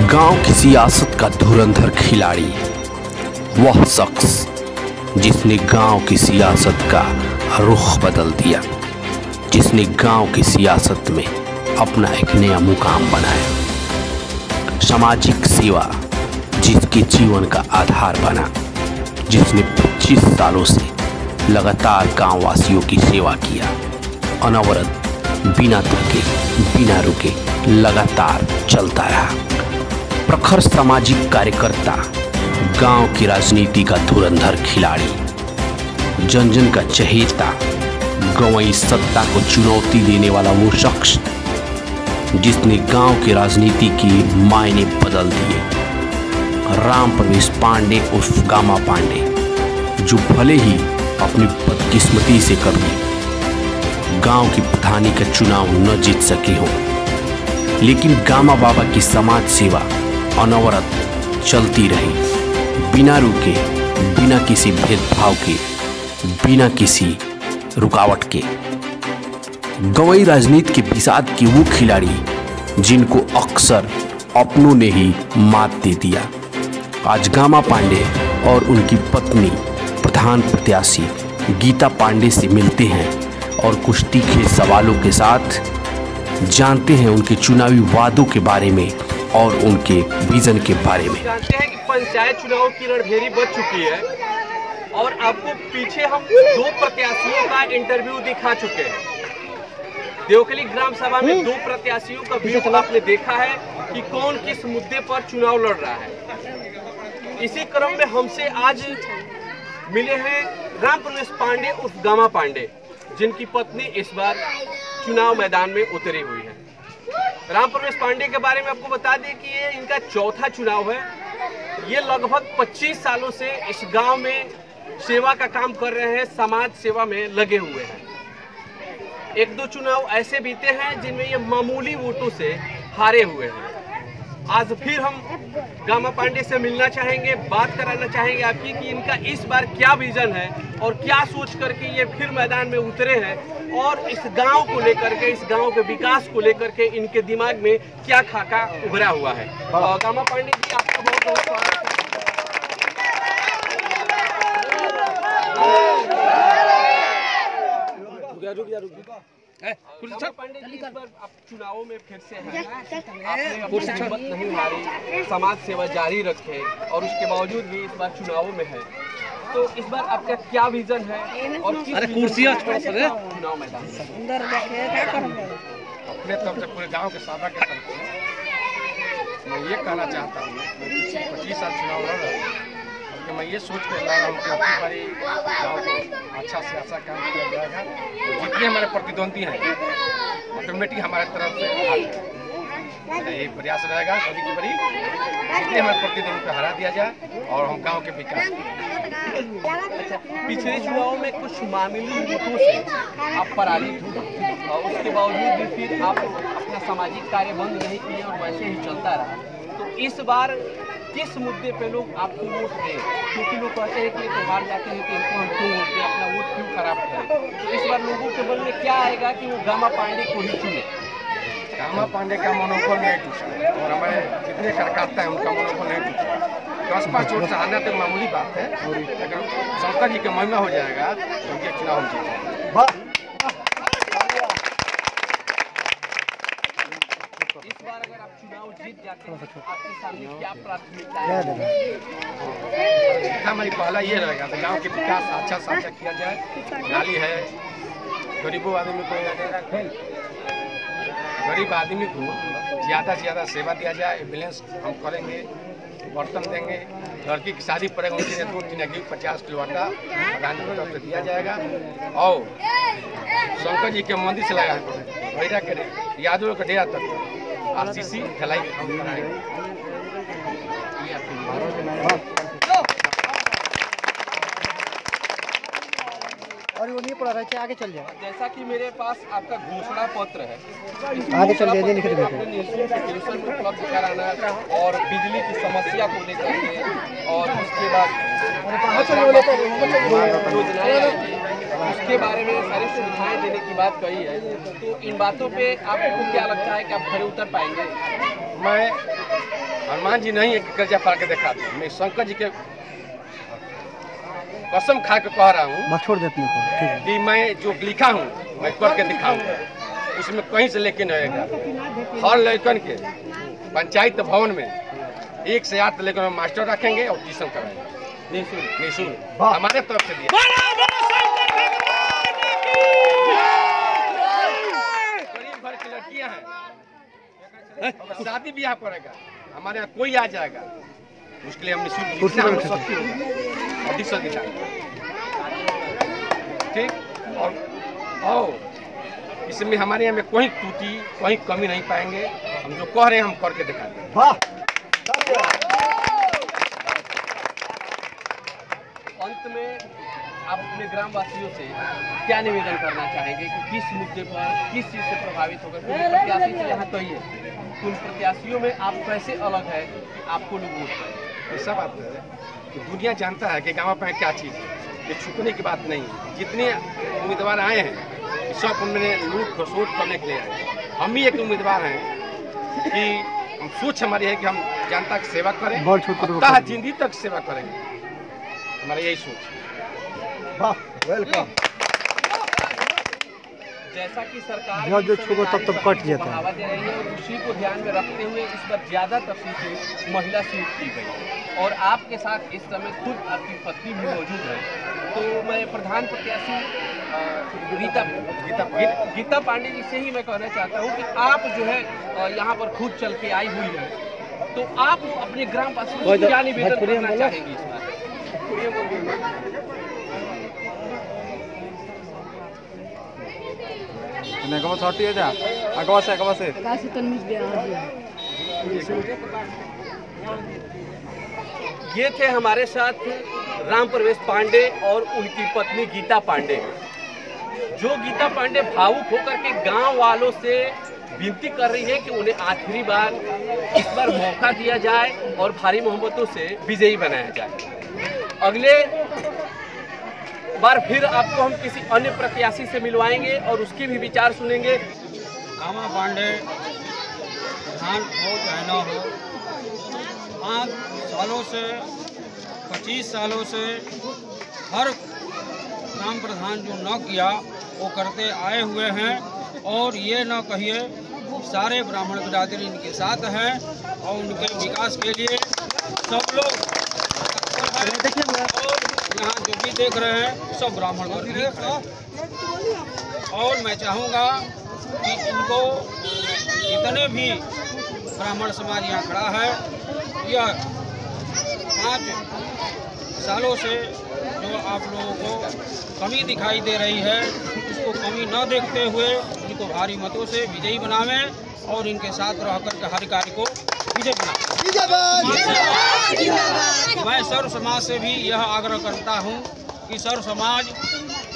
गांव की सियासत का धुरंधर खिलाड़ी, वह शख्स जिसने गांव की सियासत का रुख बदल दिया, जिसने गांव की सियासत में अपना एक नया मुकाम बनाया। सामाजिक सेवा जिसके जीवन का आधार बना, जिसने 25 सालों से लगातार गांव वासियों की सेवा किया, अनवरत, बिना थके, बिना रुके, लगातार चलता रहा। प्रखर सामाजिक कार्यकर्ता, गांव की राजनीति का धुरंधर खिलाड़ी, जन जन का चहेता, गंवई सत्ता को चुनौती देने वाला वो शख्स जिसने गांव की राजनीति की मायने बदल दिए। राम प्रवेश पांडे उर्फ गामा पांडे, जो भले ही अपनी बदकिस्मती से कभी गांव की प्रधानी का चुनाव न जीत सके हो, लेकिन गामा बाबा की समाज सेवा अनवरत चलती रही, बिना रुके, बिना किसी भेदभाव के, बिना किसी रुकावट के। गंवई राजनीति के बिसात के वो खिलाड़ी जिनको अक्सर अपनों ने ही मात दे दिया, आज गामा पांडे और उनकी पत्नी प्रधान प्रत्याशी गीता पांडे से मिलते हैं और कुछ तीखे सवालों के साथ जानते हैं उनके चुनावी वादों के बारे में और उनके विजन के बारे में। जानते हैं कि पंचायत चुनाव की रणभेरी बज चुकी है और आपको पीछे हम 2 प्रत्याशियों का इंटरव्यू दिखा चुके हैं। देवकली ग्राम सभा में 2 प्रत्याशियों का व्यू आपने देखा है कि कौन किस मुद्दे पर चुनाव लड़ रहा है। इसी क्रम में हमसे आज मिले हैं राम प्रवेश पांडे उर्फ गामा पांडे, जिनकी पत्नी इस बार चुनाव मैदान में उतरी हुई है। राम प्रवेश पांडे के बारे में आपको बता दें कि ये इनका 4था चुनाव है। ये लगभग 25 सालों से इस गांव में सेवा का काम कर रहे हैं, समाज सेवा में लगे हुए हैं। 1-2 चुनाव ऐसे बीते हैं जिनमें ये मामूली वोटों से हारे हुए हैं। आज फिर हम गामा पांडे से मिलना चाहेंगे, बात कराना चाहेंगे आपकी कि इनका इस बार क्या विजन है और क्या सोच करके ये फिर मैदान में उतरे हैं और इस गांव को लेकर के, इस गांव के विकास को लेकर के इनके दिमाग में क्या खाका उभरा हुआ है। गामा पांडे जी, आपका बहुत बहुत स्वागत है। पांडे जी, इस बार आप चुनावों में फिर से हैं, आपने हिम्मत नहीं हारी, समाज सेवा जारी रखे और उसके बावजूद भी इस बार चुनावों में है, तो इस बार आपका क्या विजन है और किस कुर्सियां चुनाव मैदान अपने तरफ से पूरे गांव के सादा के तरफ से मैं ये कहना चाहता हूँ, 25 साल चुनाव लड़ रहा हूँ, मैं ये सोच कर ला रहा हूँ कि अपनी बारी गाँव को अच्छा से अच्छा काम किया जाएगा और जितने हमारे प्रतिद्वंदी हैं ऑटोमेटिक हमारे तरफ से यही प्रयास रहेगा कभी की बारी जितने हमारे प्रतिद्वंदी को हरा दिया जाए और हम गाँव के विकास। अच्छा, पिछले चुनाव में कुछ मामूली वोटों से आप पराजित हुए और उसके बावजूद भी फिर आप अपना सामाजिक कार्य बंद नहीं किए और वैसे ही चलता रहा, तो इस बार किस मुद्दे पे लोग आपको वोट दें? क्योंकि लोग कहते हैं कि ये तो हार जाते हैं कि इनको हम क्यों वोट दें, अपना वोट क्यों खराब करें, तो इस बार लोगों के मन में क्या आएगा कि वो गामा पांडे को ही चुने? गामा पांडे का मनोबल नहीं टूटा और हमारे जितने कार्यकर्ता हैं उनका मनोबल नहीं टूटा। 10-5 वोट से आना तो मामूली बात है, अगर शंकर जी का महिमा हो जाएगा तो उनके चुनाव हम जीतेंगे। इस बार अगर आप चुनाव जीत जाते हैं तो आपके सामने क्या प्राथमिकता है? हमारी पहला ये रहेगा तो गाँव के विकास अच्छा से अच्छा किया जाए। नाली है, गरीबों आदमी को गरीब आदमी को ज़्यादा से ज़्यादा सेवा दिया जाए। एम्बुलेंस हम करेंगे, बर्तन देंगे, लड़की की शादी पड़ेगा उनके लिए 2-3 अग्गी 50 किलो आटा प्रधान की तरफ से दिया जाएगा और शंकर जी के मंदिर से लगा भैरा के यादव के डेरा तक RCC ढलाई हम कराएंगे। और वो नहीं पड़ा रहा, आगे चल जाए। जैसा कि मेरे पास आपका घोषणा पत्र है, आगे चल जाए, उपलब्ध कराना और बिजली की समस्या को लेकर के और उसके बाद उसके बारे में सारी सुविधाएं देने की बात कही है, तो इन बातों पे आपको क्या लगता है कि आप खरे उतर पाएंगे? मैं हनुमान जी नहीं है कि कर्जा पार के दिखा दूं। मैं शंकर जी के कसम खा के कह रहा हूँ बस छोड़ देते हैं ठीक है। कि मैं जो लिखा हूँ मैं करके दिखाऊंगा, उसमें कहीं से लेके नहीं आएगा। हर लड़कन के पंचायत भवन में 1 से 8 लेकर हम मास्टर रखेंगे और ट्यूशन कराएंगे निःशुल्क हमारे तरफ से दिया। गरीब घर की लड़कियां हैं, शादी ब्याह करेगा, हमारे यहाँ कोई आ जाएगा, उसके लिए हम निःशुल्क ठीक। और इसमें हमारे यहाँ में कोई त्रुटि कोई कमी नहीं पाएंगे। हम जो कह रहे हैं हम करके दिखाएंगे। अंत में आप अपने ग्रामवासियों से क्या निवेदन करना चाहेंगे कि किस मुद्दे पर किस चीज़ से प्रभावित होकर प्रत्याशी से यहाँ तो है उन प्रत्याशियों में आप कैसे अलग है कि आपको लोग वोट करें? ऐसा बात है कि दुनिया जानता है कि गाँव पे क्या चीज़ है, ये छुपने की बात नहीं है। जितने उम्मीदवार आए हैं सब उन्होंने लूट खसोट करने के लिए आए। हम ही एक उम्मीदवार हैं कि हम सोच हमारी है कि हम जनता की सेवा करें, जिंदगी तक सेवा करेंगे, हमारा यही सोच है। वेलकम। जैसा कि सरकार जो छुपो तब तक कट जाता है, बढ़ावा दे रही है और उसी को ध्यान में रखते हुए इस पर ज़्यादा तफसील से महिला सीट की गई और आपके साथ इस समय खुद आपकी पत्नी भी मौजूद है। तो मैं प्रधान प्रत्याशी गीता पांडे जी से ही मैं कहना चाहता हूँ कि आप जो है यहाँ पर खुद चल के आई हुई है, तो आप अपने ग्रामवासियों को क्या निवेदन करना चाहेंगे इस बार? ये थे हमारे साथ राम प्रवेश पांडे और उनकी पत्नी गीता पांडे, जो गीता पांडे भावुक होकर के गांव वालों से विनती कर रही है कि उन्हें आखिरी बार इस बार मौका दिया जाए और भारी मोहब्बतों से विजयी बनाया जाए। अगले बार फिर आपको हम किसी अन्य प्रत्याशी से मिलवाएंगे और उसके भी विचार सुनेंगे। गामा पांडे प्रधान हो चाहे न हो, 5 सालों से 25 सालों से हर ग्राम प्रधान जो न किया वो करते आए हुए हैं और ये न कहिए सारे ब्राह्मण बिरादरी इनके साथ हैं और उनके विकास के लिए सब लोग और यहाँ जो भी देख रहे हैं सब ब्राह्मण वर्ग ही खड़े हैं। और मैं चाहूँगा कि इनको जितने भी ब्राह्मण समाज यहाँ खड़ा है, यह 5 सालों से जो आप लोगों को कमी दिखाई दे रही है, उसको कमी न देखते हुए इनको भारी मतों से विजयी बनावें और इनके साथ रह कर के हर कार्य को विजय बनावें। मैं सर्व समाज से भी यह आग्रह करता हूँ कि सर्व समाज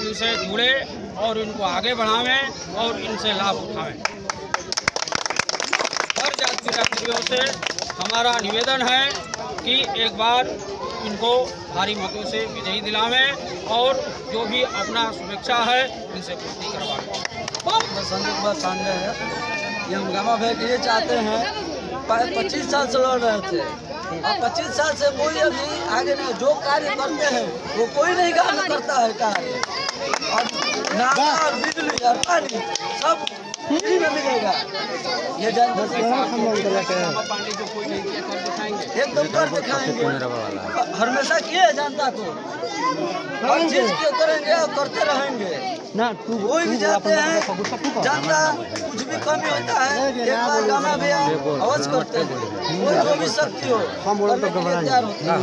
इनसे जुड़े और इनको आगे बढ़ावें और इनसे लाभ उठावें। हर जाति बिरादरियों से हमारा निवेदन है कि एक बार इनको भारी मतों से विजयी दिलावें और जो भी अपना शुभेच्छा है इनसे पूर्ति करवाएं। संजय कुमार पांडे है, ये हम गामा भाई के लिए चाहते हैं। 25 साल से लड़ रहे थे और 25 साल से कोई अभी आगे नहीं, जो कार्य करते हैं वो कोई नहीं गाँव में करता है कार्य, और नाला और बिजली और पानी सब फ्री में मिलेगा। ये जानते एकदम कर दिखाएंगे, हमेशा किए जनता को हर चीज क्यों करेंगे और करते रहेंगे ना। कोई भी जाते हैं जनता कुछ भी कमी होता है एक बार गाना भी अवश्य करते हैं, कोई जो भी शक्ति हो तैयार होता है।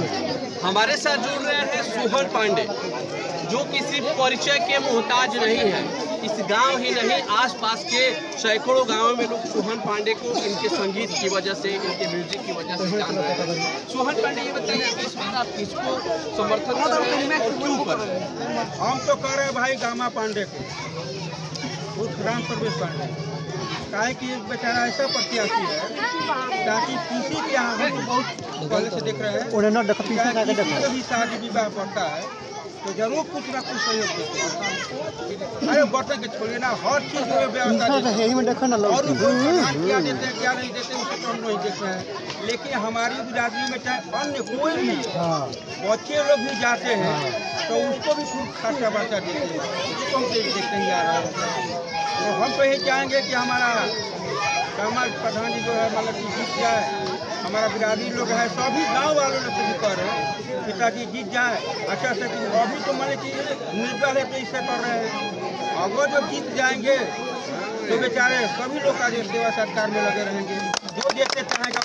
हमारे साथ जुड़ रहे हैं सोहन पांडे, जो किसी परिचय के मोहताज नहीं है। इस गांव ही नहीं आसपास के सैकड़ों गांवों में लोग सोहन पांडे को इनके संगीत की वजह से, इनके म्यूजिक की वजह से जान रहे हैं। सोहन पांडे ये बताइए कि इस बार आप किसको समर्थन कर रहे हैं और क्यों कर रहे हैं? हम तो कर रहे हैं भाई गामा पांडे को, राम प्रवेश पांडे, काहे कि बेचारा ऐसा प्रत्याशी है ताकि किसी के यहाँ हम बहुत पहले से देख रहे हैं, कभी शादी विवाह पड़ता है तो जरूर कुछ ना कुछ सहयोग देते हैं। अरे बर्तन के छोड़िए ना, हर चीज में व्यवस्था देते हैं। और उनको सम्मान क्या देते हैं क्या नहीं देते उसको तो हम नहीं देखते हैं। लेकिन हमारी बिरादरी में चाहे अन्य कोई भी बच्चे लोग भी जाते हैं तो उसको भी खूब खर्चा बर्चा देते हैं, उसको हम देखते ही आ रहे हैं। तो हम तो यही चाहेंगे कि हमारा समाज प्रधान जी जो है मतलब कि जीत जाए, हमारा बिरादरी लोग है सभी गांव वालों ने सभी कर रहे हैं पिताजी जीत जाए अच्छा से। अभी तो मतलब कि निर्दल है तो इससे कर रहे हैं, अगर जब जीत जाएंगे तो बेचारे सभी लोग का सेवा सत्कार में लगे रहेंगे, जो देखते चाहेगा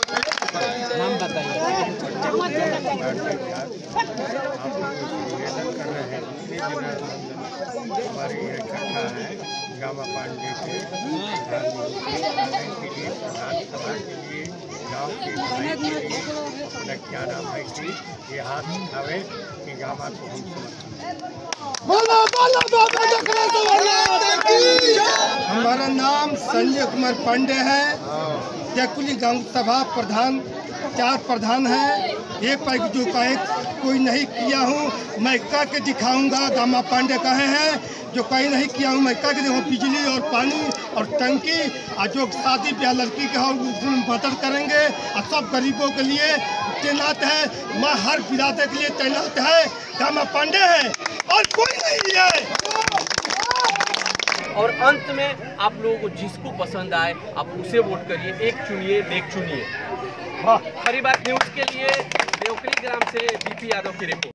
नाम बताइए। हमारी इकट्ठा है गामा पांडे के विधानसभा के लिए गाँव के भाई के लिए अपना क्या नाम है कि ये हाथ उठावे कि गामा को हम हमारा नाम संजय कुमार पांडे है। जयकुली गांव सभा प्रधान 4 प्रधान हैं। ये पैक जो कहे कोई नहीं किया हूँ मैं कह के दिखाऊंगा। गामा पांडे कहे हैं जो कहीं नहीं किया हूँ मैं कह के देखो, बिजली और पानी और टंकी और जो शादी ब्याह लड़की के हो मदद करेंगे और सब गरीबों के लिए तैनात है। मैं हर बिरादर के लिए तैनात है। गामा पांडे है और कोई नहीं है। और अंत में आप लोगों को जिसको पसंद आए आप उसे वोट करिए, एक चुनिए नेक चुनिए। खरी बात न्यूज़ के लिए देवकली ग्राम से बीपी यादव की रिपोर्ट।